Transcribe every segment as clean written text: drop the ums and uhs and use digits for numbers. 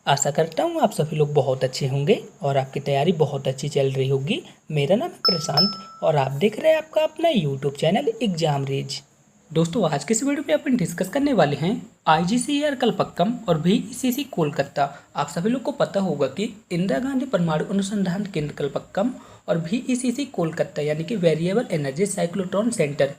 आशा करता हूँ आप सभी लोग बहुत अच्छे होंगे और आपकी तैयारी बहुत अच्छी चल रही होगी। मेरा नाम है प्रशांत और आप देख रहे हैं आपका अपना यूट्यूब चैनल एग्जाम रेज। दोस्तों आज के इस वीडियो में अपन डिस्कस करने वाले हैं IGCER कलपक्कम और VECC कोलकाता। आप सभी लोग को पता होगा कि इंदिरा गांधी परमाणु अनुसंधान केंद्र कलपक्कम और VECC कोलकाता यानी कि वेरिएबल एनर्जी साइक्लोट्रॉन सेंटर,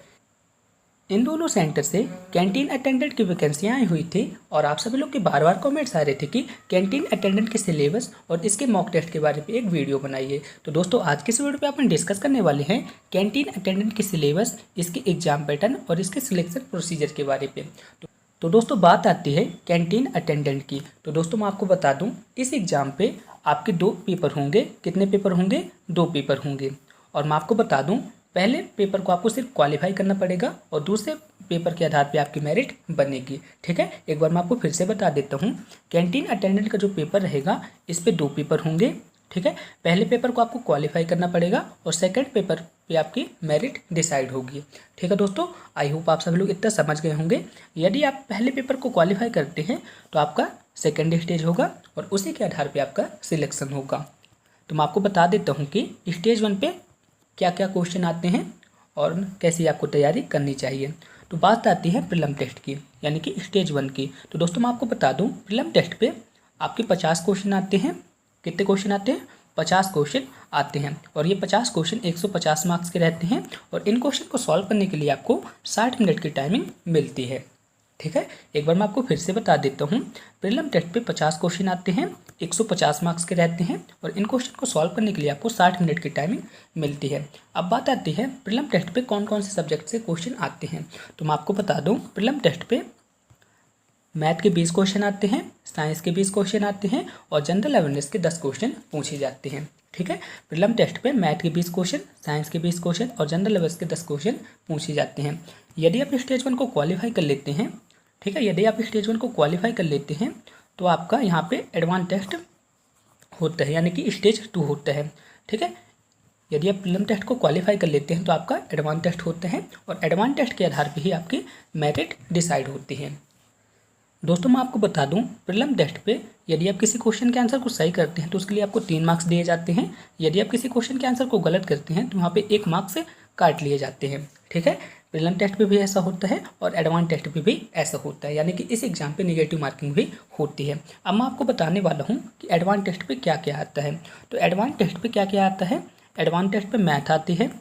इन दोनों सेंटर से कैंटीन अटेंडेंट की वैकेंसियाँ आई हुई थी और आप सभी लोग के बार बार कमेंट्स आ रहे थे कि कैंटीन अटेंडेंट के सिलेबस और इसके मॉक टेस्ट के बारे में एक वीडियो बनाइए। तो दोस्तों आज के इस वीडियो पे अपन डिस्कस करने वाले हैं कैंटीन अटेंडेंट के सिलेबस, इसके एग्जाम पैटर्न और इसके सिलेक्शन प्रोसीजर के बारे में। तो दोस्तों बात आती है कैंटीन अटेंडेंट की। तो दोस्तों मैं आपको बता दूँ, इस एग्ज़ाम पे आपके 2 पेपर होंगे। कितने पेपर होंगे? 2 पेपर होंगे। और मैं आपको बता दूँ, पहले पेपर को आपको सिर्फ क्वालिफाई करना पड़ेगा और दूसरे पेपर के आधार पे आपकी मेरिट बनेगी। ठीक है, एक बार मैं आपको फिर से बता देता हूँ। कैंटीन अटेंडेंट का जो पेपर रहेगा इस पे 2 पेपर होंगे। ठीक है, पहले पेपर को आपको क्वालिफाई करना पड़ेगा और सेकंड पेपर पे आपकी मेरिट डिसाइड होगी। ठीक है दोस्तों, आई होप आप सभी लोग इतना समझ गए होंगे। यदि आप पहले पेपर को क्वालिफाई करते हैं तो आपका सेकेंड स्टेज होगा और उसी के आधार पर आपका सिलेक्शन होगा। तो मैं आपको बता देता हूँ कि स्टेज 1 पे क्या क्या क्वेश्चन आते हैं और कैसी आपको तैयारी करनी चाहिए। तो बात आती है प्रीलिम टेस्ट की यानी कि स्टेज 1 की। तो दोस्तों मैं आपको बता दूं, प्रीलिम टेस्ट पे आपके 50 क्वेश्चन आते हैं। कितने क्वेश्चन आते हैं? 50 क्वेश्चन आते हैं और ये 50 क्वेश्चन 150 मार्क्स के रहते हैं और इन क्वेश्चन को सॉल्व करने के लिए आपको 60 मिनट की टाइमिंग मिलती है। ठीक है, एक बार मैं आपको फिर से बता देता हूँ। प्रीलिम टेस्ट पे 50 क्वेश्चन आते हैं, 150 मार्क्स के रहते हैं और इन क्वेश्चन को सॉल्व करने के लिए आपको 60 मिनट की टाइमिंग मिलती है। अब बात आती है प्रीलिम टेस्ट पे कौन कौन से सब्जेक्ट से क्वेश्चन आते हैं। तो मैं आपको बता दूँ, प्रीलिम टेस्ट पे मैथ के 20 क्वेश्चन आते हैं, साइंस के 20 क्वेश्चन आते हैं और जनरल अवेयरनेस के 10 क्वेश्चन पूछे जाते हैं। ठीक है, प्रीलिम टेस्ट पे मैथ के 20 क्वेश्चन, साइंस के 20 क्वेश्चन और जनरल अवेयरनेस के 10 क्वेश्चन पूछे जाते हैं। यदि आप स्टेज 1 को क्वालिफाई कर लेते हैं, ठीक है, यदि आप स्टेज 1 को क्वालिफाई कर लेते हैं तो आपका यहाँ पे एडवांस टेस्ट होता है यानी कि स्टेज 2 होता है। ठीक है, यदि आप प्रीलिम टेस्ट को क्वालिफाई कर लेते हैं तो आपका एडवांस टेस्ट होता है और एडवांस टेस्ट के आधार पर ही आपकी मेरिट डिसाइड होती है। दोस्तों मैं आपको बता दूं, प्रीलिम टेस्ट पे यदि आप किसी क्वेश्चन के आंसर को सही करते हैं तो उसके लिए आपको 3 मार्क्स दिए जाते हैं। यदि आप किसी क्वेश्चन के आंसर को गलत करते हैं तो वहाँ पे 1 मार्क्स से काट लिए जाते हैं। ठीक है, प्रीलिम टेस्ट पे भी ऐसा होता है और एडवांस टेस्ट पे भी ऐसा होता है, यानी कि इस एग्जाम पे नेगेटिव मार्किंग भी होती है। अब मैं आपको बताने वाला हूँ कि एडवांस टेस्ट पे क्या क्या आता है। तो एडवांस टेस्ट पे क्या क्या आता है? एडवांस टेस्ट पे मैथ आती है,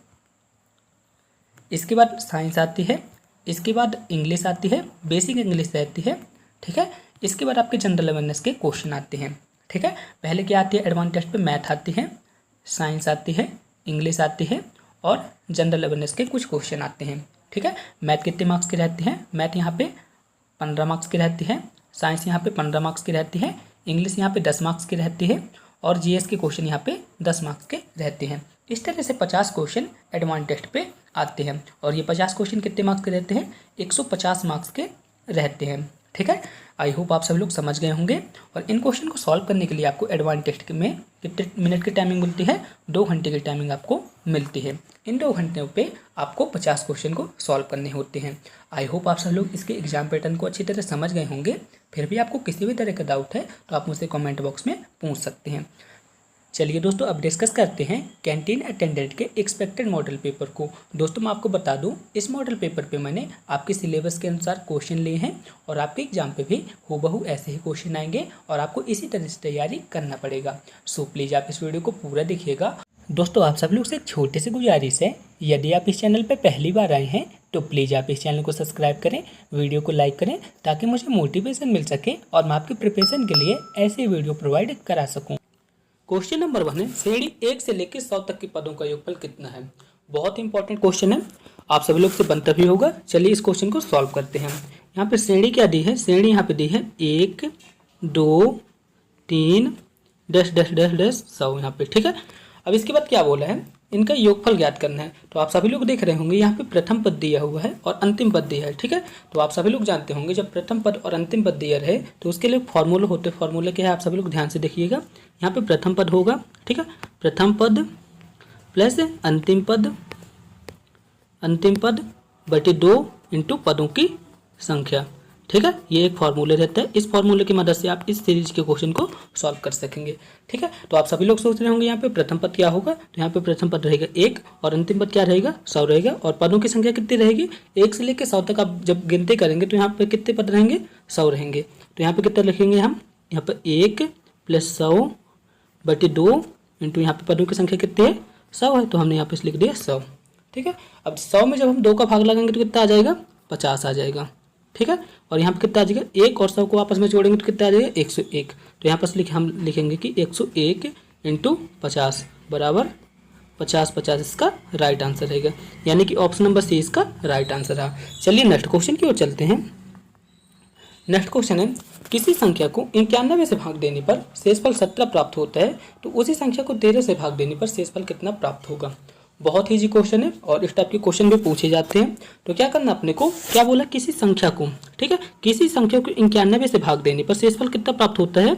इसके बाद साइंस आती है, इसके बाद इंग्लिश आती है, बेसिक इंग्लिश रहती है। ठीक है, इसके बाद आपके जनरल अवेयरनेस के क्वेश्चन आते हैं। ठीक है, पहले क्या आती है? एडवांस टेस्ट पे मैथ आती है, साइंस आती है, इंग्लिश आती है और जनरल अवेयरनेस के कुछ क्वेश्चन आते हैं। ठीक है, मैथ कितने मार्क्स की रहती है? मैथ यहाँ पे 15 मार्क्स की रहती है, साइंस यहाँ पे 15 मार्क्स की रहती है, इंग्लिश यहाँ पे 10 मार्क्स की रहती है और GS के क्वेश्चन यहाँ पे 10 मार्क्स के रहते हैं। इस तरह से 50 क्वेश्चन एडवांस टेस्ट पे आते हैं और ये 50 क्वेश्चन कितने मार्क्स के रहते हैं? 150 मार्क्स के रहते हैं। ठीक है, आई होप आप सभी लोग समझ गए होंगे और इन क्वेश्चन को सॉल्व करने के लिए आपको एडवांस टेस्ट में कितने मिनट की टाइमिंग मिलती है? 2 घंटे की टाइमिंग आपको मिलती है। इन 2 घंटों पे आपको 50 क्वेश्चन को सॉल्व करने होते हैं। आई होप आप सभी लोग इसके एग्जाम पैटर्न को अच्छी तरह समझ गए होंगे। फिर भी आपको किसी भी तरह का डाउट है तो आप मुझसे कमेंट बॉक्स में पूछ सकते हैं। चलिए दोस्तों अब डिस्कस करते हैं कैंटीन अटेंडेंट के एक्सपेक्टेड मॉडल पेपर को। दोस्तों मैं आपको बता दूं, इस मॉडल पेपर पे मैंने आपके सिलेबस के अनुसार क्वेश्चन लिए हैं और आपके एग्जाम पे भी हूबहू ऐसे ही क्वेश्चन आएंगे और आपको इसी तरह से तैयारी करना पड़ेगा। सो प्लीज़ आप इस वीडियो को पूरा देखिएगा। दोस्तों आप सब लोग से एक छोटी सी गुजारिश है, यदि आप इस चैनल पर पहली बार आए हैं तो प्लीज़ आप इस चैनल को सब्सक्राइब करें, वीडियो को लाइक करें ताकि मुझे मोटिवेशन मिल सके और मैं आपके प्रिपरेशन के लिए ऐसे वीडियो प्रोवाइड करा सकूँ। क्वेश्चन नंबर 1 है, श्रेणी 1 से लेकर 100 तक के पदों का योगफल कितना है? बहुत इंपॉर्टेंट क्वेश्चन है, आप सभी लोग से बनता भी होगा। चलिए इस क्वेश्चन को सॉल्व करते हैं। यहाँ पे श्रेणी क्या दी है? श्रेणी यहाँ पे दी है 1 2 3 डैश डैश डैश डैश 100 यहाँ पे। ठीक है, अब इसके बाद क्या बोला है? इनका योगफल ज्ञात करना है। तो आप सभी लोग देख रहे होंगे यहाँ पे प्रथम पद दिया हुआ है और अंतिम पद दिया है। ठीक है, तो आप सभी लोग जानते होंगे जब प्रथम पद और अंतिम पद दिया रहे तो उसके लिए फॉर्मूला होते हैं। फॉर्मूला क्या है आप सभी लोग ध्यान से देखिएगा। यहाँ पे प्रथम पद होगा, ठीक है, प्रथम पद प्लस अंतिम पद बटे 2 इंटू पदों की संख्या। ठीक है, ये एक फॉर्मूले रहता है। इस फॉर्मूले की मदद से आप इस सीरीज के क्वेश्चन को सॉल्व कर सकेंगे। ठीक है, तो आप सभी लोग सोच रहे होंगे यहाँ पे प्रथम पद क्या होगा, तो यहाँ पे प्रथम पद रहेगा 1 और अंतिम पद क्या रहेगा 100 रहेगा। और पदों की संख्या कितनी रहेगी, 1 से लेकर 100 तक आप जब गिनती करेंगे तो यहाँ पे कितने पद रहेंगे 100 रहेंगे। तो यहाँ पे कितना लिखेंगे हम, यहाँ पर 1 + 100/2 इंटू यहाँ पे पदों की संख्या कितनी है 100 है, तो हमने यहाँ पे लिख दिया 100। ठीक है, अब 100 में जब हम 2 का भाग लगाएंगे तो कितना आ जाएगा 50 आ जाएगा। ठीक है, और यहाँ पे कितना आ जाएगा 1 और 100 को आपस में जोड़ेंगे तो कितना आ जाएगा 101। तो यहाँ पर हम लिखेंगे कि 101 × 50 बराबर 50 इसका राइट आंसर रहेगा, यानी कि ऑप्शन नंबर सी इसका राइट आंसर रहा। चलिए नेक्स्ट क्वेश्चन की ओर चलते हैं। नेक्स्ट क्वेश्चन है, किसी संख्या को 91 से भाग देने पर शेषफल 17 प्राप्त होता है, तो उसी संख्या को 13 से भाग देने पर शेषफल कितना प्राप्त होगा। बहुत ही इजी क्वेश्चन है और इस टाइप के क्वेश्चन भी पूछे जाते हैं। तो क्या करना अपने को, क्या बोला, किसी संख्या को, ठीक है, किसी संख्या को 91 से भाग देने पर शेषफल कितना प्राप्त होता है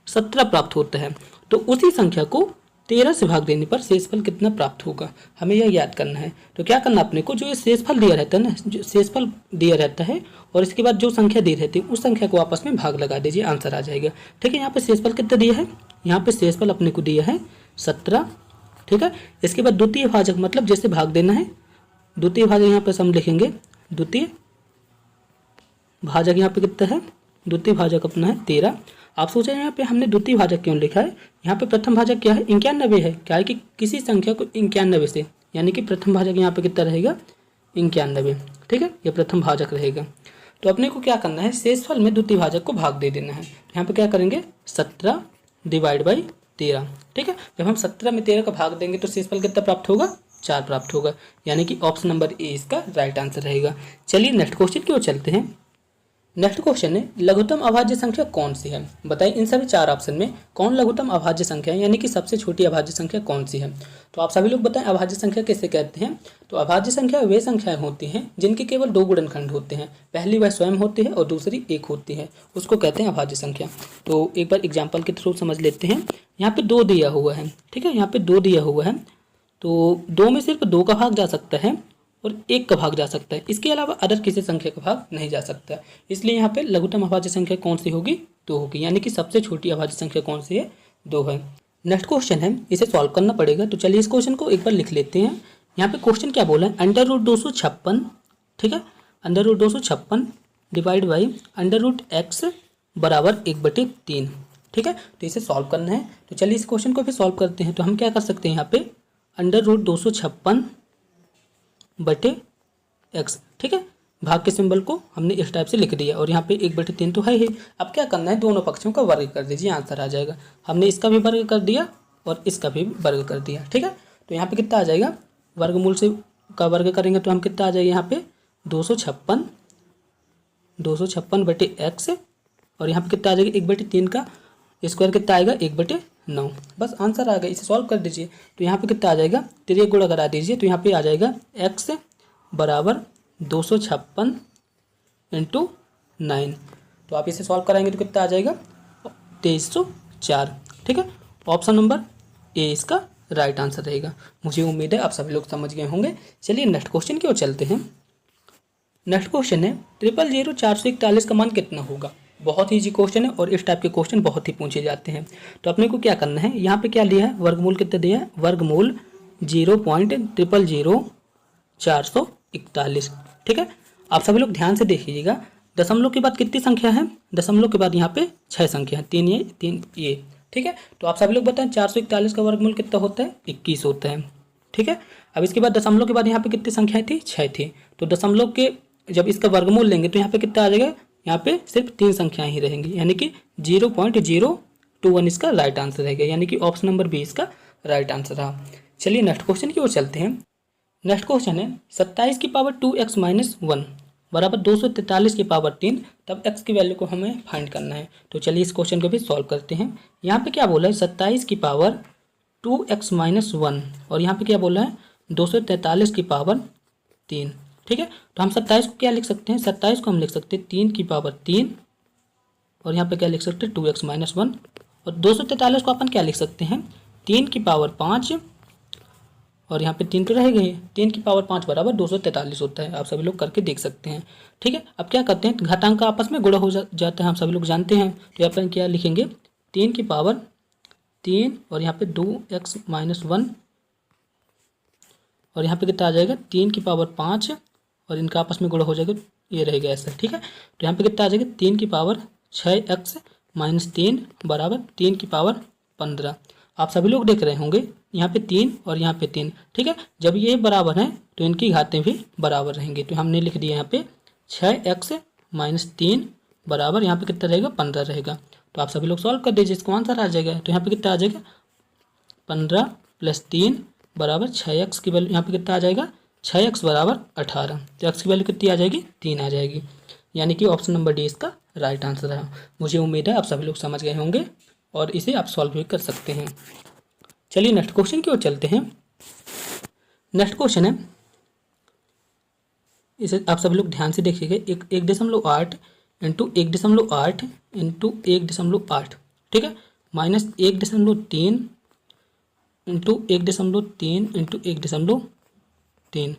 17 प्राप्त होता है, तो उसी संख्या को 13 से भाग देने पर शेषफल कितना प्राप्त होगा, हमें यह याद करना है। तो क्या करना अपने को, जो ये शेषफल दिया रहता है ना, जो शेषफल दिया रहता है और इसके बाद जो संख्या दी रहती है उस संख्या को आपस में भाग लगा दीजिए, आंसर आ जाएगा। ठीक है, यहाँ पे शेषफल कितना दिया है, यहाँ पे शेषफल अपने को दिया है 17। ठीक है, इसके बाद द्वितीय भाजक मतलब जैसे भाग देना है, द्वितीय भाजक यहाँ पे हम लिखेंगे, द्वितीय भाजक यहाँ पे कितना है, द्वितीय भाजक अपना है 13। आप सोचें यहाँ पे हमने द्वितीय भाजक क्यों लिखा है, यहाँ पे प्रथम भाजक क्या है 91 है, क्या है कि किसी संख्या को 91 से, यानी कि प्रथम भाजक यहाँ पे कितना रहेगा 91। ठीक है, ये प्रथम भाजक रहेगा। तो अपने को क्या करना है, शेषफल में द्वितीय भाजक को भाग दे देना है। यहाँ पे क्या करेंगे 17 / 13। ठीक है, जब हम 17 में 13 का भाग देंगे तो शेषफल कितना प्राप्त होगा 4 प्राप्त होगा, यानी कि ऑप्शन नंबर ए इसका राइट आंसर रहेगा। चलिए नेक्स्ट क्वेश्चन की ओर चलते हैं। नेक्स्ट क्वेश्चन है, लघुत्तम अभाज्य संख्या कौन सी है, बताइए इन सभी 4 ऑप्शन में कौन लघुत्तम अभाज्य संख्या है, यानी कि सबसे छोटी अभाज्य संख्या कौन सी है। तो आप सभी लोग बताएं अभाज्य संख्या किसे कहते हैं। तो अभाज्य संख्या वे संख्याएं होती हैं जिनके केवल 2 गुणनखंड होते हैं, पहली वह स्वयं होती है और दूसरी एक होती है, उसको कहते हैं अभाज्य संख्या। तो एक बार एग्जाम्पल के थ्रू समझ लेते हैं। यहाँ पे 2 दिया हुआ है, ठीक है, यहाँ पे 2 दिया हुआ है, तो 2 में सिर्फ 2 का भाग जा सकता है और 1 का भाग जा सकता है, इसके अलावा अदर किसी संख्या का भाग नहीं जा सकता। इसलिए यहाँ पे लघुत्तम अभाज्य संख्या कौन सी होगी 2 होगी, यानी कि सबसे छोटी अभाज्य संख्या कौन सी है 2 है। नेक्स्ट क्वेश्चन है, इसे सॉल्व करना पड़ेगा। तो चलिए इस क्वेश्चन को एक बार लिख लेते हैं। यहाँ पे क्वेश्चन क्या बोला है, √256, ठीक है, √256 डिवाइड बाई √x बराबर 1/3। ठीक है, तो इसे सॉल्व करना है। तो चलिए इस क्वेश्चन को फिर सॉल्व करते हैं। तो हम क्या कर सकते हैं, यहाँ पे √256/x, ठीक है, भाग के सिंबल को हमने इस टाइप से लिख दिया और यहाँ पे 1/3 तो है ही। अब क्या करना है, दोनों पक्षों का वर्ग कर दीजिए, आंसर आ जाएगा। हमने इसका भी वर्ग कर दिया और इसका भी वर्ग कर दिया। ठीक है, तो यहाँ पे कितना आ जाएगा, वर्गमूल से का वर्ग करेंगे तो हम कितना आ जाएगा यहाँ पे 256/x और यहाँ पे कितना आ जाएगा 1/3 का स्क्वायर कितना आएगा 1/9। बस आंसर आ गया, इसे सॉल्व कर दीजिए। तो यहाँ पे कितना आ जाएगा, 3 गुणा करा दीजिए, तो यहाँ पे आ जाएगा x बराबर 256 × 9। तो आप इसे सॉल्व कराएंगे तो कितना आ जाएगा 2304। ठीक है, ऑप्शन नंबर ए इसका राइट आंसर रहेगा। मुझे उम्मीद है आप सभी लोग समझ गए होंगे। चलिए नेक्स्ट क्वेश्चन की ओर चलते हैं। नेक्स्ट क्वेश्चन है, 0000441 का मान कितना होगा। बहुत ही इजी क्वेश्चन है और इस टाइप के क्वेश्चन बहुत ही पूछे जाते हैं। तो अपने को क्या करना है, यहाँ पे क्या लिया है, वर्गमूल कितना दिया है, वर्गमूल 0.000441। ठीक है, आप सभी लोग ध्यान से देखिएगा, दशमलव के बाद कितनी संख्या है, दशमलव के बाद यहाँ पे 6 संख्या है, 3 ये 3 ये। ठीक है, तो आप सभी लोग बताएं 441 का वर्गमूल कितना होता है 21 होता है। ठीक है, अब इसके बाद दशमलव के बाद यहाँ पे कितनी संख्याएं थी 6 थी, तो दशमलव के जब इसका वर्गमूल लेंगे तो यहाँ पे कितना आ जाएगा, यहाँ पे सिर्फ 3 संख्याएं ही रहेंगी, यानी कि 0.021 इसका राइट आंसर रहेगा, यानी कि ऑप्शन नंबर बी इसका राइट आंसर रहा। चलिए नेक्स्ट क्वेश्चन की ओर चलते हैं। नेक्स्ट क्वेश्चन है, 27 की पावर 2x - 1 बराबर 243 की पावर 3, तब x की वैल्यू को हमें फाइंड करना है। तो चलिए इस क्वेश्चन को भी सॉल्व करते हैं। यहाँ पे क्या बोला है, 27 की पावर 2x - 1 और यहाँ पे क्या बोला है 243 की पावर 3। ठीक है, तो हम 27 को क्या लिख सकते हैं, 27 को हम लिख सकते हैं 3 की पावर 3 और यहाँ पे क्या लिख सकते हैं 2x - 1 और 243 को अपन क्या लिख सकते हैं 3 की पावर 5 और यहाँ पे 3 तो रहेगा ही। 3 की पावर 5 बराबर 243 होता है। आप सभी लोग करके देख सकते हैं। ठीक है, अब क्या करते हैं, घातांक का आपस में गुणा हो जाता है, हम सभी लोग जानते हैं। तो यहाँ पर क्या लिखेंगे, 3 की पावर 3 और यहाँ पे 2x - 1 और यहाँ पे कितना आ जाएगा, 3 की पावर 5 और इनका आपस में गुणा हो जाएगा, ये रहेगा ऐसा। ठीक है, तो यहाँ पे कितना आ जाएगा, 3 की पावर 6x - 3 बराबर 3 की पावर 15। आप सभी लोग देख रहे होंगे यहाँ पे 3 और यहाँ पे 3। ठीक है, जब ये बराबर हैं तो इनकी घातें भी बराबर रहेंगी। तो हमने लिख दिया यहाँ पे 6x - 3 बराबर यहाँ पे कितना रहेगा, 15 रहेगा। तो आप सभी लोग सॉल्व कर दीजिए, इसको आंसर आ जाएगा। तो यहाँ पे कितना आ जाएगा, 15 + 3 बराबर 6x की वैल्यू यहाँ पे कितना आ जाएगा, 6x बराबर 18। तो x की वैल्यू कितनी आ जाएगी, 3 आ जाएगी। यानी कि ऑप्शन नंबर डी इसका राइट आंसर है। मुझे उम्मीद है आप सभी लोग समझ गए होंगे और इसे आप सॉल्व भी कर सकते हैं। चलिए नेक्स्ट क्वेश्चन की ओर चलते हैं। नेक्स्ट क्वेश्चन है, इसे आप सभी लोग ध्यान से देखिएगा। 1.8 इंटू 1.8 इंटू 1.8, ठीक है, -1.3 इंटू 1.3 इंटू 1.3।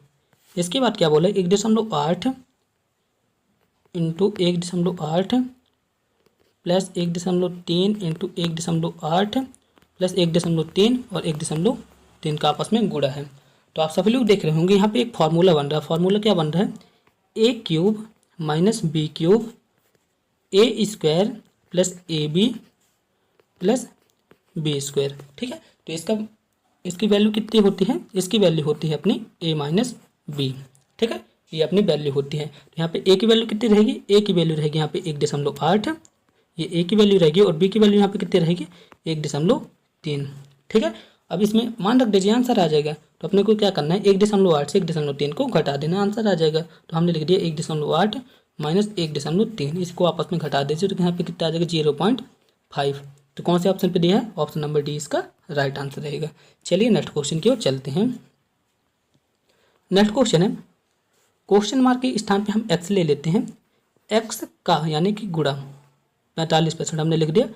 इसके बाद क्या बोला, 1.8 इंटू 1.8 प्लस 1.3 इंटू 1.8 प्लस 1.3 और 1.3 का आपस में गुणा है। तो आप सभी लोग देख रहे होंगे यहाँ पे एक फार्मूला बन रहा है। फार्मूला क्या बन रहा है, a³ - b³ a² plus ab plus b²। ठीक है, तो इसकी वैल्यू कितनी होती है, इसकी वैल्यू होती है अपनी a - b। ठीक है, ये अपनी वैल्यू होती है। तो यहाँ पे a की वैल्यू कितनी रहेगी, a की वैल्यू रहेगी यहाँ पे 1.8, ये a की वैल्यू रहेगी, और b की वैल्यू यहाँ पे कितनी रहेगी, 1.3। ठीक है, अब इसमें मान रख दीजिए, आंसर आ जाएगा। तो अपने को क्या करना है, 1.8 से 1.3 को घटा देना, आंसर आ जाएगा। तो हमने लिख दिया 1.8 - 1.3, इसको आपस में घटा दीजिए तो यहाँ पे कितना आ जाएगा, 0.5। तो कौन से ऑप्शन पे दिया है, ऑप्शन नंबर डी इसका राइट आंसर रहेगा। चलिए नेक्स्ट क्वेश्चन की ओर चलते हैं। नेक्स्ट क्वेश्चन है, क्वेश्चन मार्क के स्थान पे हम x ले लेते हैं। x का यानी कि गुणा 45% हमने लिख दिया,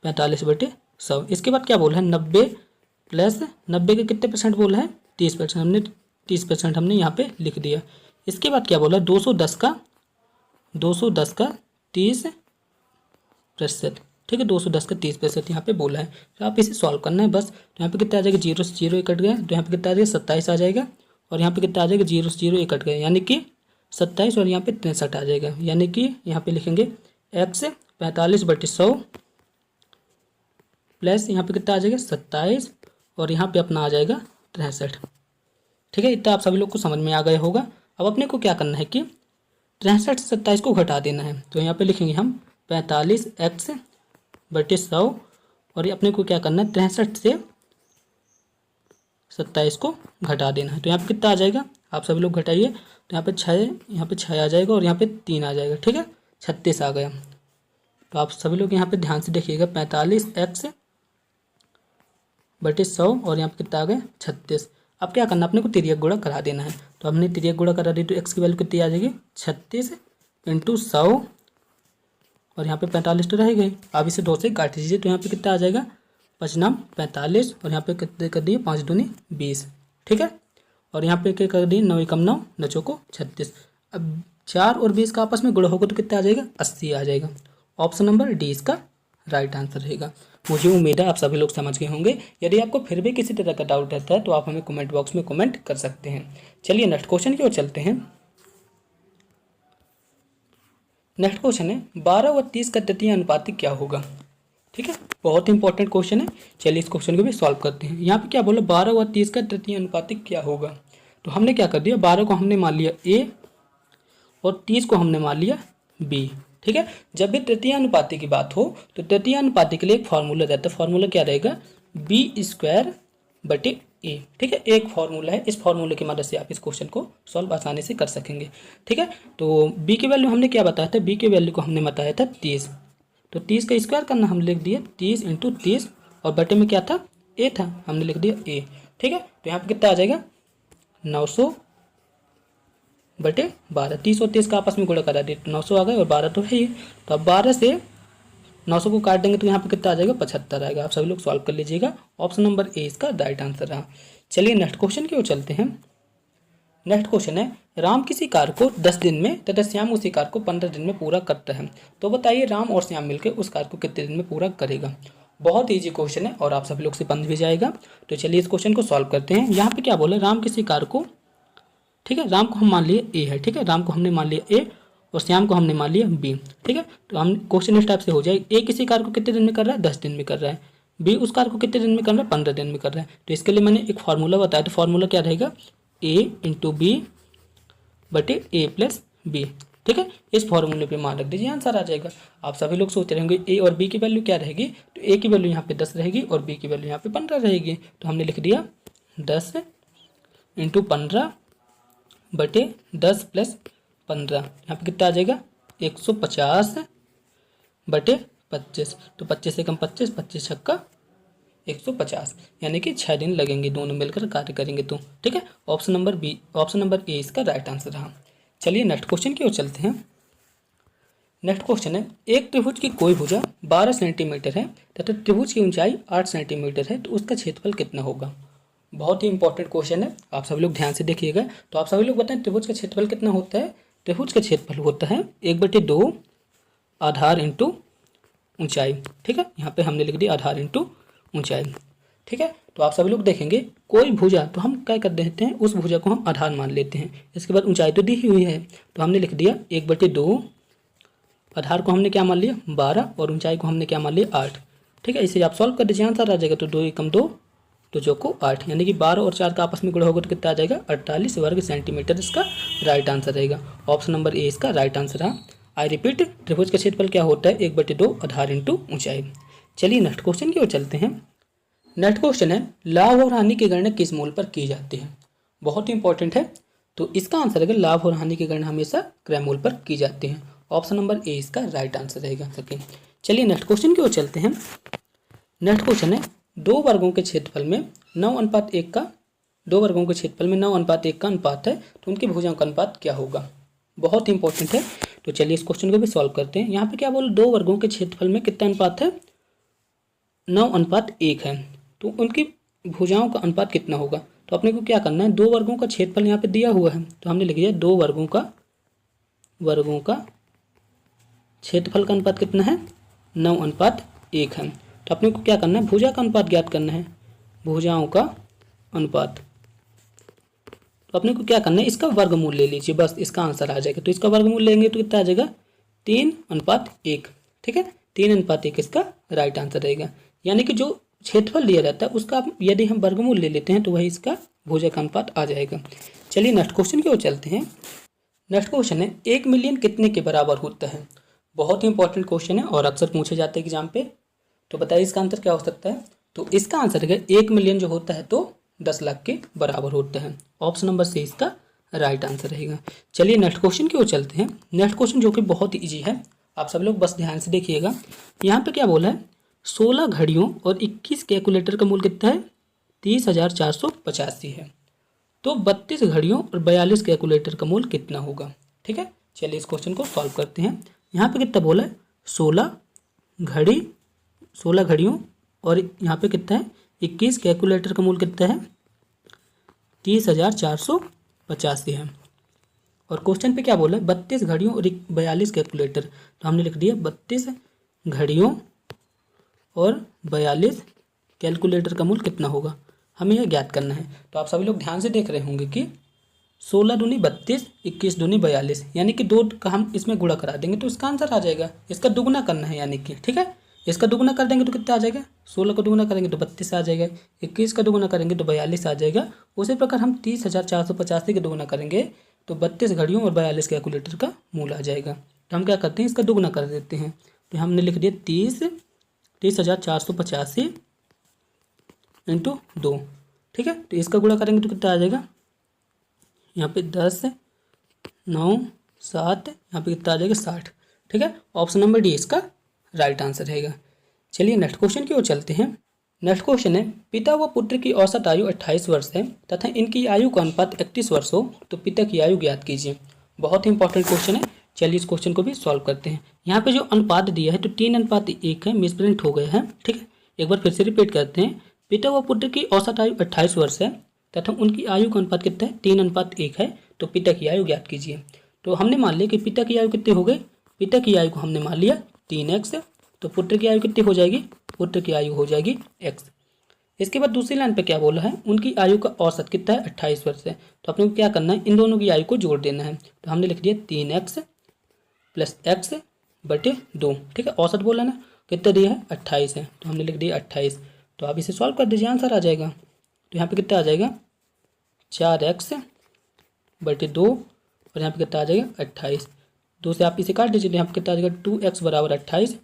45/100। इसके बाद क्या बोला है, 90 प्लस 90 के कितने परसेंट बोला है, 30%। हमने 30% हमने यहाँ पे लिख दिया। इसके बाद क्या बोला, 210 का 30%। ठीक है, 210 का 30% यहाँ पे बोला है। तो आप इसे सॉल्व करना है बस। तो यहाँ पे कितना आ जाएगा, 0 से 0 कट गया, तो यहाँ पे कितना आ जाएगा, 27 आ जाएगा। और यहाँ पे कितना आ जाएगा, 0 से 0 कट गया, यानी कि 27 और यहाँ पे 63 आ जाएगा। यानी कि यहाँ पे लिखेंगे x 45/100 प्लस यहाँ पे कितना आ जाएगा, 27 और यहाँ पे अपना आ जाएगा 63। ठीक है, इतना आप सभी लोग को समझ में आ गया होगा। अब अपने को क्या करना है कि 63 से 27 को घटा देना है। तो यहाँ पे लिखेंगे हम 45x/100 और ये अपने को क्या करना है, 63 से 27 को घटा देना है। तो यहाँ पे कितना आ जाएगा, आप सभी लोग घटाइए। तो यहाँ पे 6 आ जाएगा और यहाँ पे 3 आ जाएगा। ठीक है, 36 आ गया। तो आप सभी लोग यहाँ पे ध्यान से देखिएगा, 45x/100 और यहाँ पे कितना आ गया, 36। अब क्या करना, अपने को तिर्यक गुणा करा देना है। तो हमने तिर्यक गुणा करा दी, तो x की वैल्यू कितनी आ जाएगी, 36 × 100 और यहाँ पे 45 तो रहेगा। आप इसे 2 से काट दीजिए, तो यहाँ पे कितना आ जाएगा, 5×9 45 और यहाँ पे कितने कर दिए, 5 दूनी 20। ठीक है, और यहाँ पे क्या कर दिए, 9 × 9 9 चौको 36। अब 4 और 20 का आपस में गुणा होगा तो कितना आ जाएगा, 80 आ जाएगा। ऑप्शन नंबर डी इसका राइट आंसर रहेगा। मुझे उम्मीद है आप सभी लोग समझ गए होंगे। यदि आपको फिर भी किसी तरह का डाउट रहता है तो आप हमें कमेंट बॉक्स में कमेंट कर सकते हैं। चलिए नेक्स्ट क्वेश्चन की ओर चलते हैं। नेक्स्ट क्वेश्चन है, 12 व 30 का तृतीय अनुपातिक क्या होगा। ठीक है, बहुत इंपॉर्टेंट क्वेश्चन है। चलिए इस क्वेश्चन को भी सॉल्व करते हैं। यहाँ पे क्या बोला, 12 व 30 का तृतीय अनुपातिक क्या होगा। तो हमने क्या कर दिया, 12 को हमने मान लिया a और 30 को हमने मान लिया b। ठीक है, जब भी तृतीय अनुपातिक की बात हो तो तृतीय अनुपातिक के लिए एक फार्मूला रहता है। फार्मूला क्या रहेगा, b² बटे a। ठीक है, एक फार्मूला है, इस फार्मूले की मदद से आप इस क्वेश्चन को सॉल्व आसानी से कर सकेंगे। ठीक है, तो b की वैल्यू हमने क्या बताया था, b की वैल्यू को हमने बताया था 30। तो 30 का स्क्वायर करना, हम लिख दिया 30 × 30 और बटे में क्या था, a था, हमने लिख दिया a। ठीक है, तो यहाँ पे कितना आ जाएगा, 900/12। 30 और 30 का आपस में गुणा करा दिए तो 900 आ गए और 12 तो है ही। तो अब 12 से 900 को काट देंगे तो यहाँ पे कितना आ जाएगा, 75 आएगा। आप सभी लोग सॉल्व कर लीजिएगा। ऑप्शन नंबर ए इसका राइट आंसर रहा। चलिए नेक्स्ट क्वेश्चन की ओर चलते हैं। नेक्स्ट क्वेश्चन है, राम किसी कार्य को 10 दिन में तथा श्याम उसी कार्य को 15 दिन में पूरा करता है, तो बताइए राम और श्याम मिलकर उस कार्य को कितने दिन में पूरा करेगा। बहुत ईजी क्वेश्चन है और आप सभी लोग से बन भी जाएगा। तो चलिए इस क्वेश्चन को सॉल्व करते हैं। यहाँ पे क्या बोला, राम किसी कार्य को, ठीक है, राम को हम मान लिए ए है, ठीक है, राम को हमने मान लिया ए और श्याम को हमने मान लिया बी, ठीक है। तो हम क्वेश्चन इस टाइप से हो जाए, ए किसी कार्य को कितने दिन में कर रहा है, 10 दिन में कर रहा है, बी उस कार्य को कितने दिन में कर रहा है, 15 दिन में कर रहा है। तो इसके लिए मैंने एक फार्मूला बताया, तो फार्मूला क्या रहेगा, ए इंटू बी बटे ए प्लस बी, ठीक है। इस फॉर्मूले पे मान रख दीजिए, आंसर आ जाएगा। आप सभी लोग सोच रहे होंगे ए और बी की वैल्यू क्या रहेगी, तो ए की वैल्यू यहाँ पे 10 रहेगी और बी की वैल्यू यहाँ पे 15 रहेगी। तो हमने लिख दिया 10 इंटू 15 बटे 10 प्लस 15, यहाँ पे कितना आ जाएगा 150 बटे 25। तो 25 से कम 25, 25 छक्का 150, यानी कि 6 दिन लगेंगे दोनों मिलकर कार्य करेंगे तो, ठीक है। Option number B, option number A इसका राइट आंसर रहा। चलिए नेक्स्ट क्वेश्चन की ओर चलते हैं। नेक्स्ट क्वेश्चन है, एक त्रिभुज की कोई भुजा 12 सेंटीमीटर है तथा त्रिभुज की ऊंचाई 8 सेंटीमीटर है, तो उसका क्षेत्रफल कितना होगा। बहुत ही इंपॉर्टेंट क्वेश्चन है, आप सभी लोग ध्यान से देखिएगा। तो आप सभी लोग बताएं त्रिभुज का क्षेत्रफल कितना होता है। त्रिभुज का क्षेत्रफल होता है 1/2 आधार इंटू ऊंचाई, ठीक है। यहाँ पे हमने लिख दिया आधार इंटू ऊंचाई, ठीक है। तो आप सभी लोग देखेंगे कोई भुजा, तो हम क्या कर देते हैं, उस भुजा को हम आधार मान लेते हैं। इसके बाद ऊंचाई तो दी ही हुई है, तो हमने लिख दिया 1/2, आधार को हमने क्या मान लिया 12 और ऊंचाई को हमने क्या मान लिया 8, ठीक है। इसे आप सॉल्व कर दीजिए, आंसर आ जाएगा। तो 2 एकम 2, तो जो को 8, यानी कि 12 और 4 का आपस में गुणा होगा तो कितना आ जाएगा 48 वर्ग सेंटीमीटर, इसका राइट आंसर रहेगा। ऑप्शन नंबर ए इसका राइट आंसर रहा। आई रिपीट, त्रिभुज का क्षेत्रफल क्या होता है 1/2 आधार इंटू ऊंचाई। चलिए नेक्स्ट क्वेश्चन की ओर चलते हैं। नेक्स्ट क्वेश्चन है, लाभ और हानि की गणना किस मूल पर की जाती है। बहुत ही इंपॉर्टेंट है, तो इसका आंसर है लाभ और हानि की गणना हमेशा क्रयमूल पर की जाती है। ऑप्शन नंबर ए इसका राइट आंसर रहेगा। चलिए नेक्स्ट क्वेश्चन की ओर चलते हैं। नेक्स्ट क्वेश्चन है, दो वर्गों के क्षेत्रफल में 9:1 का, दो वर्गों के क्षेत्रफल में 9:1 का अनुपात है, तो उनकी भुजाओं का अनुपात क्या होगा। बहुत ही इंपॉर्टेंट है, तो चलिए इस क्वेश्चन को भी सॉल्व करते हैं। यहाँ पे क्या बोलो, दो वर्गों के क्षेत्रफल में कितना अनुपात है 9:1 है, तो उनकी भुजाओं का अनुपात कितना होगा। तो अपने को क्या करना है, दो वर्गों का क्षेत्रफल यहाँ पे दिया हुआ है, तो हमने लिख दिया दो वर्गों का क्षेत्रफल का अनुपात कितना है 9:1 है। तो अपने को क्या करना है, भुजा का अनुपात ज्ञात करना है, भुजाओं का अनुपात। तो अपने को क्या करना है, इसका वर्गमूल ले लीजिए, बस इसका आंसर आ जाएगा। तो इसका वर्गमूल लेंगे तो कितना आ जाएगा 3:1, ठीक है। 3:1 इसका राइट आंसर रहेगा। यानी कि जो क्षेत्रफल दिया जाता है उसका यदि हम वर्गमूल ले लेते हैं तो वही इसका भुजा का अनुपात आ जाएगा। चलिए नेक्स्ट क्वेश्चन की ओर चलते हैं। नेक्स्ट क्वेश्चन है, 1 मिलियन कितने के बराबर होता है। बहुत ही इंपॉर्टेंट क्वेश्चन है और अक्सर पूछे जाते हैं एग्जाम पे। तो बताइए इसका आंसर क्या हो सकता है। तो इसका आंसर है 1 मिलियन जो होता है तो 10 लाख के बराबर होता है। ऑप्शन नंबर सी इसका राइट आंसर रहेगा। चलिए नेक्स्ट क्वेश्चन की ओर चलते हैं। नेक्स्ट क्वेश्चन जो कि बहुत ही ईजी है, आप सब लोग बस ध्यान से देखिएगा। यहाँ पे क्या बोला है, 16 घड़ियों और 21 कैलकुलेटर का मूल कितना है 30,485 है। तो 32 घड़ियों और 42 कैलकुलेटर का मूल कितना होगा, ठीक है। चलिए इस क्वेश्चन को सॉल्व करते हैं। यहाँ पे कितना बोला है 16 घड़ियों और यहाँ पे कितना है 21 कैलकुलेटर का मूल कितना है 30,485 है। और क्वेश्चन पे क्या बोला है 32 घड़ियों और 42 कैलकुलेटर, तो हमने लिख दिया 32 घड़ियों और 42 कैलकुलेटर का मूल कितना होगा, हमें यह ज्ञात करना है। तो आप सभी लोग ध्यान से देख रहे होंगे कि 16 दूनी 32, 21 दूनी 42, यानी कि 2 का हम इसमें गुणा करा देंगे तो इसका आंसर आ जाएगा। इसका दुगुना करना है, यानी कि ठीक है, इसका दुगुना कर देंगे तो कितना आ जाएगा 16 का दुगुना करेंगे तो 32 आ जाएगा, 21 का दुगुना करेंगे तो 42 आ जाएगा। उसी प्रकार हम 30,485 का दुगुना करेंगे तो 32 घड़ियों और 42 कैलकुलेटर का मूल आ जाएगा। तो हम क्या करते हैं, इसका दुगुना कर देते हैं। तो हमने लिख दिया 30,485 इंटू 2, ठीक है। तो इसका गुणा करेंगे तो कितना आ जाएगा, यहाँ पे 10, 9, 7, यहाँ पे कितना आ जाएगा 60, ठीक है। ऑप्शन नंबर डी इसका राइट आंसर रहेगा। चलिए नेक्स्ट क्वेश्चन की ओर चलते हैं। नेक्स्ट क्वेश्चन है, पिता व पुत्र की औसत आयु 28 वर्ष है तथा इनकी आयु का अनुपात 31 वर्ष हो तो पिता की आयु ज्ञात कीजिए। बहुत ही इंपॉर्टेंट क्वेश्चन है। चलिए इस क्वेश्चन को भी सॉल्व करते हैं। यहाँ पे जो अनुपात दिया है तो 3:1 है, मिसप्रिंट हो गया है, ठीक है। एक बार फिर से रिपीट करते हैं। पिता व पुत्र की औसत आयु 28 वर्ष है तथा उनकी आयु का अनुपात कितना है, 3:1 है। तो पिता की आयु ज्ञात कीजिए। तो हमने मान लिया कि पिता की आयु कितनी हो गई, पिता की आयु को हमने मान लिया 3x। तो पुत्र की आयु कितनी हो जाएगी, पुत्र की आयु हो जाएगी x। इसके बाद दूसरी लाइन पे क्या बोला है, उनकी आयु का औसत कितना है, 28 वर्ष है। तो अपने को क्या करना है, इन दोनों की आयु को जोड़ देना है। तो हमने लिख दिया 3x + x/2। ठीक है, औसत बोला ना, कितना दिया है, 28 है। तो हमने लिख दिया 28। तो आप इसे सॉल्व कर दीजिए, आंसर आ जाएगा। तो यहाँ पे कितना आ जाएगा, 4x/2 और यहाँ पे कितना आ जाएगा 28। 2 से आप इसे काट दीजिए, तो यहाँ पे कितना आ जाएगा 2x = 28।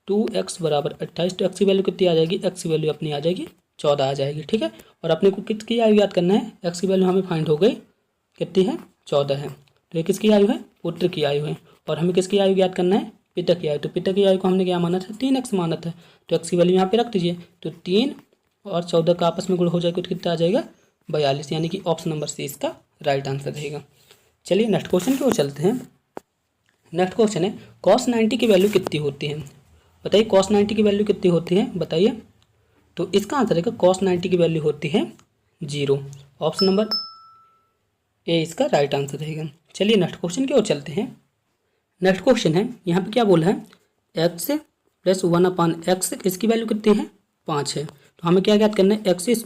2x = 28। तो x की वैल्यू कितनी आ जाएगी, x की वैल्यू अपनी आ जाएगी 14 आ जाएगी। ठीक है, और अपने को किसकी आयु याद करना है, x की वैल्यू हमें फाइंड हो गई, कितनी है, 14 है। तो ये किसकी आयु है, पुत्र की आयु है। और हमें किसकी आयु याद करना है, पिता की आयु। तो पिता की आयु को हमने क्या माना था, 3x माना था। तो x की वैल्यू यहाँ पे रख दीजिए। तो 3 और 14 का आपस में गुण हो जाएगा तो कितना आ जाएगा, 42। यानी कि ऑप्शन नंबर सी इसका राइट आंसर रहेगा। चलिए नेक्स्ट क्वेश्चन की ओर चलते हैं। नेक्स्ट क्वेश्चन है, cos 90 की वैल्यू कितनी होती है, बताइए। cos 90 की वैल्यू कितनी होती है, बताइए। तो इसका आंसर है cos 90 की वैल्यू होती है 0। ऑप्शन नंबर ए इसका राइट आंसर रहेगा। चलिए नेक्स्ट क्वेश्चन की ओर चलते हैं। नेक्स्ट क्वेश्चन है, यहाँ पे क्या बोला है, x + 1/x, इसकी वैल्यू कितनी है, 5 है। तो हमें क्या ज्ञात करना है, x²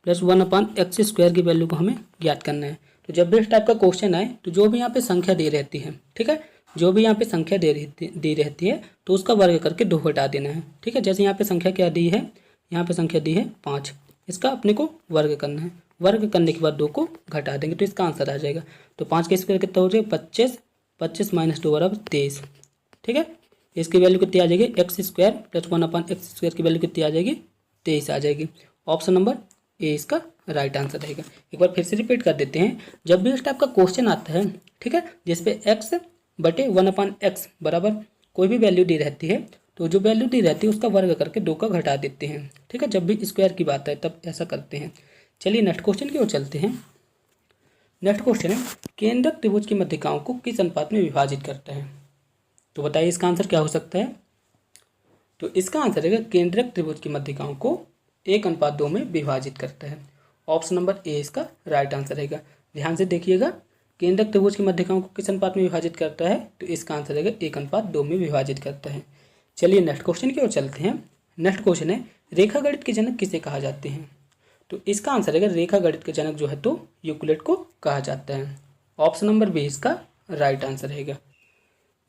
+ 1/x² की वैल्यू को हमें ज्ञात करना है। तो जब भी इस टाइप का क्वेश्चन आए तो जो भी यहाँ पे संख्या दी रहती है, ठीक है, जो भी यहाँ पे संख्या दी रहती है तो उसका वर्ग करके 2 घटा देना है। ठीक है, जैसे यहाँ पे संख्या क्या दी है, यहाँ पे संख्या दी है 5, इसका अपने को वर्ग करना है। वर्ग करने के बाद 2 को घटा देंगे तो इसका आंसर आ जाएगा। तो 5 का स्क्वायर कितना हो जाएगा, 25। 25 - 2 = 23। ठीक है, इसकी वैल्यू कितनी आ जाएगी, x² + 1/x² की वैल्यू कितनी आ जाएगी, 23 आ जाएगी। ऑप्शन नंबर ए इसका राइट आंसर रहेगा। एक बार फिर से रिपीट कर देते हैं, जब भी इस टाइप का क्वेश्चन आता है, ठीक है, जिसपे x/1/x बराबर कोई भी वैल्यू दी रहती है तो जो वैल्यू दी रहती है उसका वर्ग करके 2 का घटा देते हैं। ठीक है, जब भी स्क्वायर की बात है तब ऐसा करते हैं। चलिए नेक्स्ट क्वेश्चन की ओर चलते हैं। नेक्स्ट क्वेश्चन है, केंद्रक त्रिभुज की मध्यिकाओं को किस अनुपात में विभाजित करता है, तो बताइए इसका आंसर क्या हो सकता है। तो इसका आंसर है केंद्रक त्रिभुज की मध्यिकाओं को 1:2 में विभाजित करता है। ऑप्शन नंबर ए इसका राइट आंसर रहेगा। ध्यान से देखिएगा, केंद्रक त्रिभुज की मध्यिकाओं को किस अनुपात में विभाजित करता है, तो इसका आंसर रहेगा 1:2 में विभाजित करता है। चलिए नेक्स्ट क्वेश्चन की ओर चलते हैं। नेक्स्ट क्वेश्चन है, रेखा गणित के जनक किसे कहा जाते हैं, तो इसका आंसर है रेखा गणित के जनक जो है तो यूक्लिड को कहा जाता है। ऑप्शन नंबर बी इसका राइट आंसर रहेगा।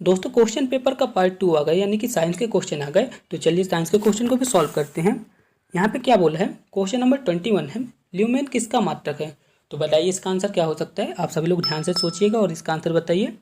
दोस्तों क्वेश्चन पेपर का पार्ट 2 आ गया, यानी कि साइंस के क्वेश्चन आ गए। तो चलिए साइंस के क्वेश्चन को भी सॉल्व करते हैं। यहाँ पे क्या बोला है, क्वेश्चन नंबर 21 है, ल्यूमेन किसका मात्रक है, तो बताइए इसका आंसर क्या हो सकता है। आप सभी लोग ध्यान से सोचिएगा और इसका आंसर बताइए।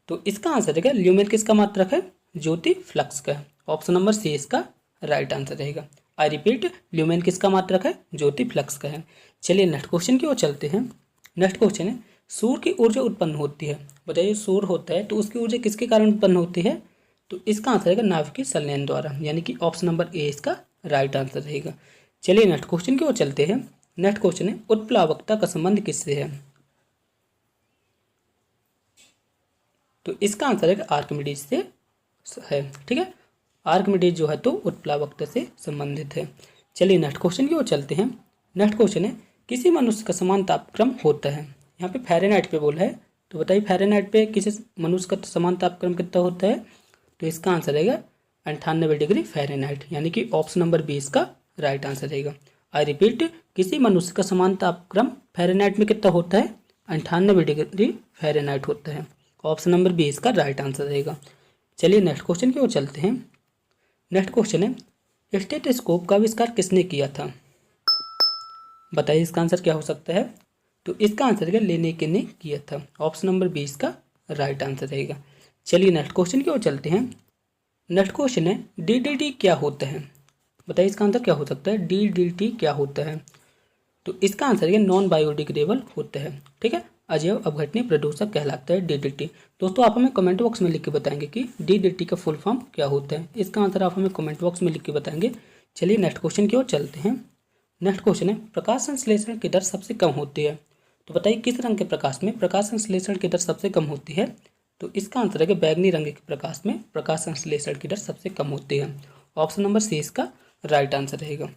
तो इसका आंसर है ल्यूमेन किसका मात्रक है, ज्योति फ्लक्स का। ऑप्शन नंबर सी इसका राइट आंसर रहेगा। आई रिपीट, ल्यूमेन किसका मात्रक है, ज्योति फ्लक्स का है। चलिए नेक्स्ट क्वेश्चन की ओर चलते हैं। नेक्स्ट क्वेश्चन है, सूर्य की ऊर्जा उत्पन्न होती है, बताइए सूर्य होता है तो उसकी ऊर्जा किसके कारण उत्पन्न होती है, तो इसका आंसर है नाभिकीय संलयन द्वारा, यानी कि ऑप्शन नंबर ए इसका राइट आंसर रहेगा। चलिए नेक्स्ट क्वेश्चन की ओर चलते हैं। नेक्स्ट क्वेश्चन है, उत्प्लावकता का संबंध किससे है, तो इसका आंसर है आर्किमिडीज से है। ठीक है, आर्किमिडीज जो है तो उत्प्लावकता से संबंधित है। चलिए नेक्स्ट क्वेश्चन की ओर चलते हैं। नेक्स्ट क्वेश्चन है, किसी मनुष्य का समान तापक्रम होता है, यहाँ पे फ़ारेनहाइट पे बोला है, तो बताइए फ़ारेनहाइट पे किसी मनुष्य का समान तापक्रम कितना होता है, तो इसका आंसर रहेगा 98 डिग्री फ़ारेनहाइट, यानी कि ऑप्शन नंबर बी इसका राइट आंसर रहेगा। आई रिपीट, किसी मनुष्य का समान तापक्रम फ़ारेनहाइट में कितना होता है, 98 डिग्री फ़ारेनहाइट होता है। ऑप्शन नंबर बी इसका राइट आंसर रहेगा। चलिए नेक्स्ट क्वेश्चन की ओर चलते हैं। नेक्स्ट क्वेश्चन है, स्टेथोस्कोप का आविष्कार किसने किया था, बताइए इसका आंसर क्या हो सकता है, तो इसका आंसर है लेनेके ने किया था। ऑप्शन नंबर बी इसका राइट आंसर रहेगा। चलिए नेक्स्ट क्वेश्चन की ओर चलते हैं। नेक्स्ट क्वेश्चन है, डीडीटी क्या होता है, बताइए इसका आंसर क्या हो सकता है, डीडीटी क्या होता है, तो इसका आंसर है नॉन बायोडिग्रेडेबल होता है। ठीक है, अजैव अपघटनीय प्रदूषक कहलाता है डीडीटी। दोस्तों आप हमें कमेंट बॉक्स में लिख के बताएंगे कि डीडीटी का फुल फॉर्म क्या होता है, इसका आंसर आप हमें कमेंट बॉक्स में लिख के बताएंगे। चलिए नेक्स्ट क्वेश्चन की ओर चलते हैं। नेक्स्ट क्वेश्चन है, प्रकाश संश्लेषण की दर सबसे कम होती है, तो बताइए किस रंग के प्रकाश में प्रकाश संश्लेषण की दर सबसे कम होती है, तो इसका आंसर है कि बैगनी रंग के प्रकाश में प्रकाश संश्लेषण की दर सबसे कम होती है। ऑप्शन नंबर सी इसका राइट आंसर रहेगा।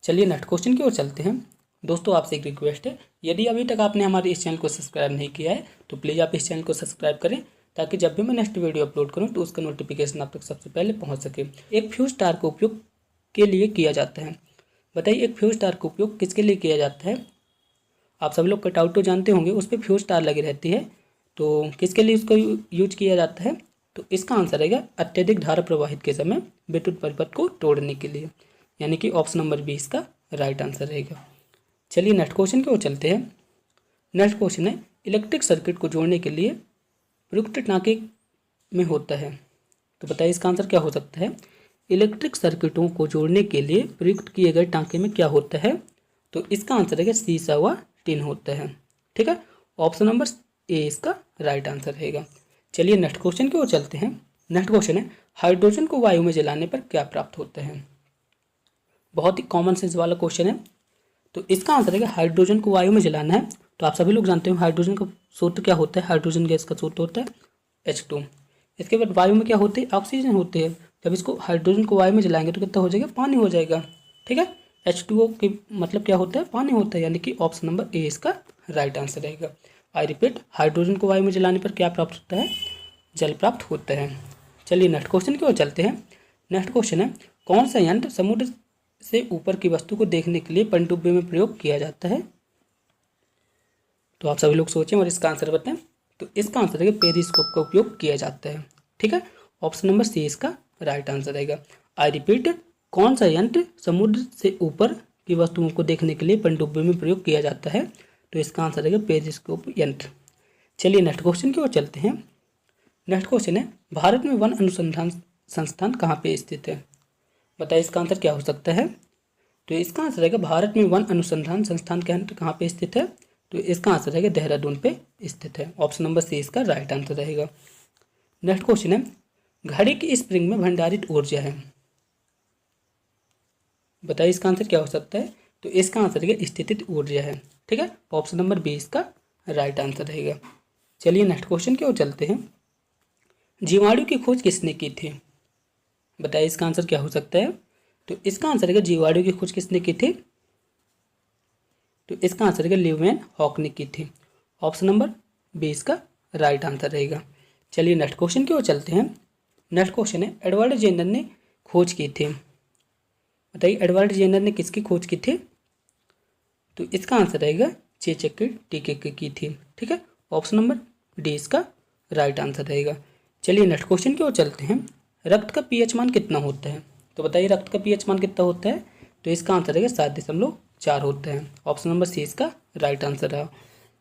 चलिए नेक्स्ट क्वेश्चन की ओर चलते हैं। दोस्तों आपसे एक रिक्वेस्ट है, यदि अभी तक आपने हमारे इस चैनल को सब्सक्राइब नहीं किया है तो प्लीज़ आप इस चैनल को सब्सक्राइब करें, ताकि जब भी मैं नेक्स्ट वीडियो अपलोड करूं तो उसका नोटिफिकेशन आप तक सबसे पहले पहुंच सके। एक फ्यूज तार का उपयोग के लिए किया जाता है। बताइए, एक फ्यूज तार का उपयोग किसके लिए किया जाता है? आप सब लोग कटआउट तो जानते होंगे, उस पर फ्यूज तार लगी रहती है, तो किसके लिए उसको यूज किया जाता है? तो इसका आंसर रहेगा अत्यधिक धारा प्रवाहित के समय विद्युत परिपथ को तोड़ने के लिए, यानी कि ऑप्शन नंबर 20 का राइट आंसर रहेगा। चलिए नेक्स्ट क्वेश्चन की ओर चलते हैं। नेक्स्ट क्वेश्चन है, इलेक्ट्रिक सर्किट को जोड़ने के लिए प्रयुक्त टाँके में होता है। तो बताइए इसका आंसर क्या हो सकता है? इलेक्ट्रिक सर्किटों को जोड़ने के लिए प्रयुक्त किए गए टाँके में क्या होता है? तो इसका आंसर है सीसा व टिन होता है। ठीक है, ऑप्शन नंबर ए इसका राइट आंसर रहेगा। चलिए नेक्स्ट क्वेश्चन की ओर चलते हैं। नेक्स्ट क्वेश्चन है, हाइड्रोजन को वायु में जलाने पर क्या प्राप्त होता है? बहुत ही कॉमन सेंस वाला क्वेश्चन है। तो इसका आंसर है कि हाइड्रोजन को वायु में जलाना है तो आप सभी लोग जानते हो हाइड्रोजन का सूत्र क्या होता है? हाइड्रोजन गैस का सूत्र होता है H2। इसके बाद वायु में क्या होते हैं? ऑक्सीजन होते हैं। जब इसको हाइड्रोजन को वायु में जलाएंगे तो कितना हो जाएगा? पानी हो जाएगा। ठीक है, H2O की मतलब क्या होता है? पानी होता है, यानी कि ऑप्शन नंबर ए इसका राइट आंसर रहेगा। आई रिपीट, हाइड्रोजन को वायु में जलाने पर क्या प्राप्त होता है? जल प्राप्त होता है। चलिए नेक्स्ट क्वेश्चन की ओर चलते हैं। नेक्स्ट क्वेश्चन है, कौन सा यंत्र समुद्र से ऊपर की वस्तु को देखने के लिए पनडुब्बी में प्रयोग किया जाता है? तो आप सभी लोग सोचें और इसका आंसर बताएं। तो इसका आंसर है पेरिस्कोप का उपयोग किया जाता है। ठीक है, ऑप्शन नंबर सी इसका राइट आंसर रहेगा। आई रिपीट, कौन सा यंत्र समुद्र से ऊपर की वस्तुओं को देखने के लिए पनडुब्बी में प्रयोग किया जाता है? तो इसका आंसर रहेगा पेरिस्कोप यंत्र। चलिए नेक्स्ट क्वेश्चन की ओर चलते हैं। नेक्स्ट क्वेश्चन है, भारत में वन अनुसंधान संस्थान कहाँ पे स्थित है? बताइए इसका आंसर क्या हो सकता है? तो इसका आंसर रहेगा भारत में वन अनुसंधान संस्थान केंद्र कहाँ पे स्थित है? तो इसका आंसर रहेगा देहरादून पे स्थित है। ऑप्शन नंबर सी इसका राइट आंसर रहेगा। नेक्स्ट क्वेश्चन है, घड़ी की स्प्रिंग में भंडारित ऊर्जा है। बताइए इसका आंसर क्या हो सकता है? तो इसका आंसर रहेगा स्थितिज ऊर्जा है। ठीक है, ऑप्शन नंबर बी इसका राइट आंसर रहेगा। चलिए नेक्स्ट क्वेश्चन की ओर चलते हैं। जीवाणु की खोज किसने की थी? बताइए इसका आंसर क्या हो सकता है? तो इसका आंसर है जीवाणु की खोज किसने की थी? तो इसका आंसर है ल्यूवेन हॉक ने की थी। ऑप्शन नंबर बी इसका राइट आंसर रहेगा। चलिए नेक्स्ट क्वेश्चन की ओर चलते हैं। नेक्स्ट क्वेश्चन है, एडवर्ड जेनर ने खोज की थी। बताइए एडवर्ड जेनर ने किसकी खोज की थी? तो इसका आंसर रहेगा चेचक के टीके की थी। ठीक है, ऑप्शन नंबर डी इसका राइट आंसर रहेगा। चलिए नेक्स्ट क्वेश्चन की ओर चलते हैं। रक्त का पीएच मान कितना होता है? तो बताइए रक्त का पीएच मान कितना होता है? तो इसका आंसर रहेगा 7.4 होता है। ऑप्शन नंबर सी इसका राइट आंसर रहा।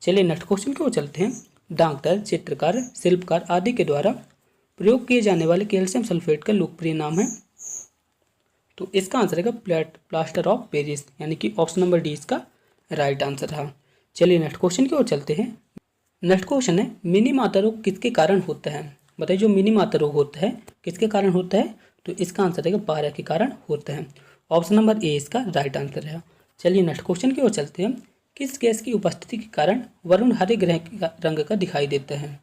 चलिए नेक्स्ट क्वेश्चन की ओर चलते हैं। डॉक्टर, चित्रकार, शिल्पकार आदि के द्वारा प्रयोग किए जाने वाले कैल्शियम सल्फेट का लोकप्रिय नाम है। तो इसका आंसर रहेगा प्लास्टर ऑफ पेरिस, यानी कि ऑप्शन नंबर डी इसका राइट आंसर रहा। चलिए नेक्स्ट क्वेश्चन की ओर चलते हैं। नेक्स्ट क्वेश्चन है, मिनी माता रोग किसके कारण होता है? बताइए जो मिनी माता रोग होता है किसके कारण होता है? तो इसका आंसर रहेगा पारा के कारण होता है। ऑप्शन नंबर ए इसका राइट आंसर है। चलिए नेक्स्ट क्वेश्चन की ओर चलते हैं। किस गैस की उपस्थिति के कारण वरुण हरे ग्रह का रंग का दिखाई देता है?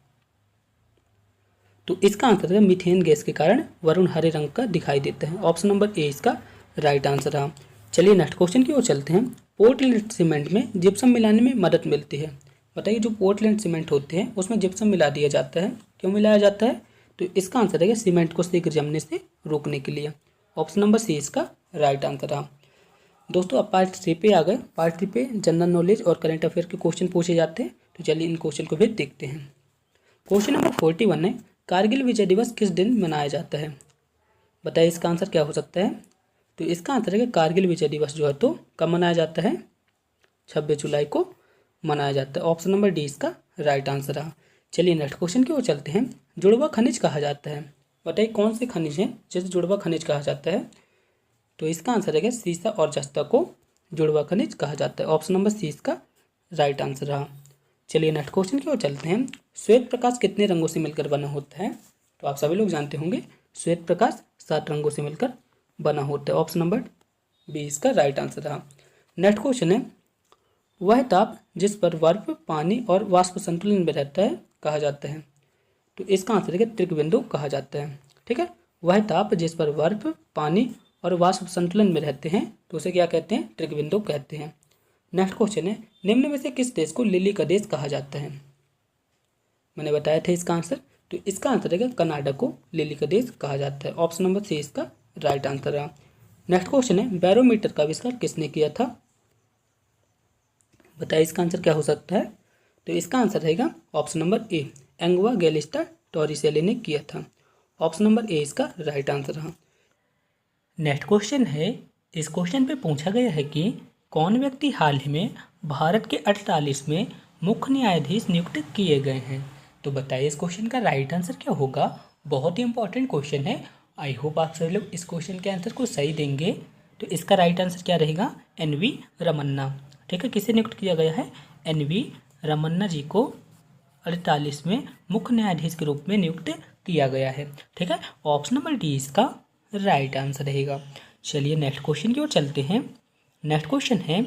तो इसका आंसर है मीथेन गैस के कारण वरुण हरे रंग का दिखाई देता है। ऑप्शन नंबर ए इसका राइट आंसर रहा। चलिए नेक्स्ट क्वेश्चन की ओर चलते हैं। पोर्टलैंड सीमेंट में जिप्सम मिलाने में मदद मिलती है। बताइए जो पोर्टलैंड सीमेंट होते हैं उसमें जिप्सम मिला दिया जाता है। क्यों मिलाया जाता है? तो इसका आंसर है सीमेंट को शीघ्र जमने से रोकने के लिए। ऑप्शन नंबर सी इसका राइट आंसर रहा। दोस्तों अब पार्ट 3 पे आ गए। पार्ट 3 पे जनरल नॉलेज और करंट अफेयर के क्वेश्चन पूछे जाते हैं, तो चलिए इन क्वेश्चन को भी देखते हैं। क्वेश्चन नंबर 41 है, कारगिल विजय दिवस किस दिन मनाया जाता है? बताइए इसका आंसर क्या हो सकता है? तो इसका आंसर है कारगिल विजय दिवस जो है तो कब मनाया जाता है? 26 जुलाई को मनाया जाता है। ऑप्शन नंबर डी इसका राइट आंसर रहा। चलिए नेक्स्ट क्वेश्चन की ओर चलते हैं। जुड़वा खनिज कहा जाता है। बताइए कौन से खनिज हैं जिसे जुड़वा खनिज कहा जाता है? तो इसका आंसर है सीसा और जस्ता को जुड़वा खनिज कहा जाता है। ऑप्शन नंबर सी इसका राइट आंसर रहा। चलिए नेक्स्ट क्वेश्चन की ओर चलते हैं। श्वेत प्रकाश कितने रंगों से मिलकर बना होता है? तो आप सभी लोग जानते होंगे श्वेत प्रकाश 7 रंगों से मिलकर बना होता है। ऑप्शन नंबर बी इसका राइट आंसर रहा। नेक्स्ट क्वेश्चन है, वह ताप जिस पर बर्फ, पानी और वाष्प संतुलन में रहता है कहा जाता है? तो इसका आंसर है त्रिकबिंदु कहा जाता है। ठीक है, वह ताप जिस पर बर्फ, पानी और वाष्प संतुलन में रहते हैं तो उसे क्या कहते हैं? त्रिकबिंदु कहते हैं। नेक्स्ट क्वेश्चन है, निम्न में से किस देश को लिली का देश कहा जाता है? मैंने बताया था इसका आंसर, तो इसका आंसर रहेगा कनाडा को लिली का देश कहा जाता है। ऑप्शन नंबर सी इसका राइट आंसर रहा। नेक्स्ट क्वेश्चन है, बैरोमीटर का आविष्कार किसने किया था? बताइए इसका आंसर क्या हो सकता है? तो इसका आंसर रहेगा ऑप्शन नंबर ए, एंगवा गैलिस्टा टॉरिसेली ने किया था। ऑप्शन नंबर ए इसका राइट आंसर रहा। नेक्स्ट क्वेश्चन है, इस क्वेश्चन पे पूछा गया है कि कौन व्यक्ति हाल ही में भारत के 48वें मुख्य न्यायाधीश नियुक्त किए गए हैं? तो बताइए इस क्वेश्चन का राइट आंसर क्या होगा। बहुत ही इंपॉर्टेंट क्वेश्चन है। आई होप आप सभी लोग इस क्वेश्चन के आंसर को सही देंगे। तो इसका राइट आंसर क्या रहेगा? NV रमन्ना। ठीक है, किसे नियुक्त किया गया है? NV रमन्ना जी को 48वें मुख्य न्यायाधीश के रूप में नियुक्त किया गया है। ठीक है, ऑप्शन नंबर डी इसका राइट आंसर रहेगा। चलिए नेक्स्ट क्वेश्चन की ओर चलते हैं। नेक्स्ट क्वेश्चन है,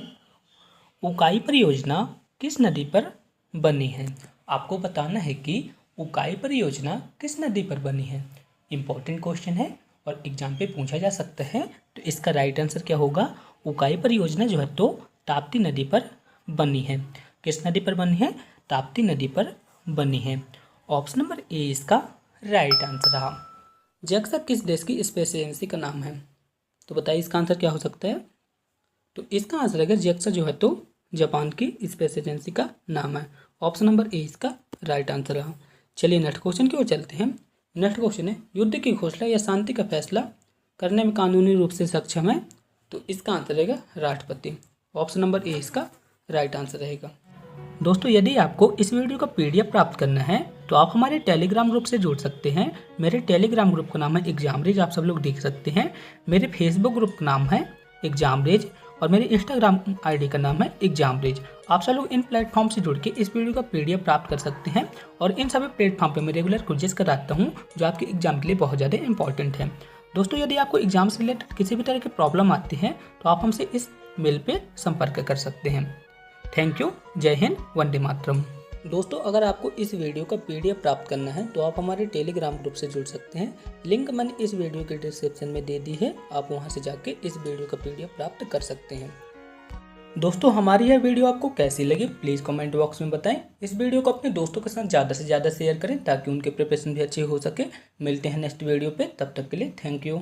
उकाई परियोजना किस नदी पर बनी है? आपको बताना है कि उकाई परियोजना किस नदी पर बनी है। इंपॉर्टेंट क्वेश्चन है और एग्जाम पे पूछा जा सकता है। तो इसका राइट आंसर क्या होगा? उकाई परियोजना जो है तो ताप्ती नदी पर बनी है। किस नदी पर बनी है? ताप्ती नदी पर बनी है। ऑप्शन नंबर ए इसका राइट आंसर रहा। JAXA किस देश की स्पेस एजेंसी का नाम है? तो बताइए इसका आंसर क्या हो सकता है? तो इसका आंसर है JAXA जो है तो जापान की स्पेस एजेंसी का नाम है। ऑप्शन नंबर ए इसका राइट आंसर रहा। चलिए नेक्स्ट क्वेश्चन की ओर चलते हैं। नेक्स्ट क्वेश्चन है, युद्ध की घोषणा या शांति का फैसला करने में कानूनी रूप से सक्षम है? तो इसका आंसर रहेगा राष्ट्रपति। ऑप्शन नंबर ए इसका राइट आंसर रहेगा। दोस्तों, यदि आपको इस वीडियो का PDF प्राप्त करना है तो आप हमारे टेलीग्राम ग्रुप से जुड़ सकते हैं। मेरे टेलीग्राम ग्रुप का नाम है एग्जामरेज, आप सब लोग देख सकते हैं। मेरे फेसबुक ग्रुप का नाम है एग्जामरेज और मेरे इंस्टाग्राम ID का नाम है एग्जामरेज। आप सब लोग इन प्लेटफॉर्म से जुड़ के इस वीडियो का PDF प्राप्त कर सकते हैं और इन सभी प्लेटफॉर्म पर मैं रेगुलर क्विज़ेस कराता हूँ जो आपके एग्जाम के लिए बहुत ज़्यादा इंपॉर्टेंट है। दोस्तों, यदि आपको एग्जाम से रिलेटेड किसी भी तरह की प्रॉब्लम आती है तो आप हमसे इस मेल पे संपर्क कर सकते हैं। Thank you. जय हिंद, वंदे मातरम। दोस्तों, अगर आपको इस वीडियो का PDF प्राप्त करना है तो आप हमारे टेलीग्राम ग्रुप से जुड़ सकते हैं। लिंक मैंने इस वीडियो के डिस्क्रिप्शन में दे दी है, आप वहां से जाके इस वीडियो का PDF प्राप्त कर सकते हैं। दोस्तों, हमारी यह वीडियो आपको कैसी लगी प्लीज़ कमेंट बॉक्स में बताएं। इस वीडियो को अपने दोस्तों के साथ ज़्यादा से ज़्यादा शेयर करें ताकि उनके प्रिपरेशन भी अच्छी हो सके। मिलते हैं नेक्स्ट वीडियो पे, तब तक के लिए थैंक यू।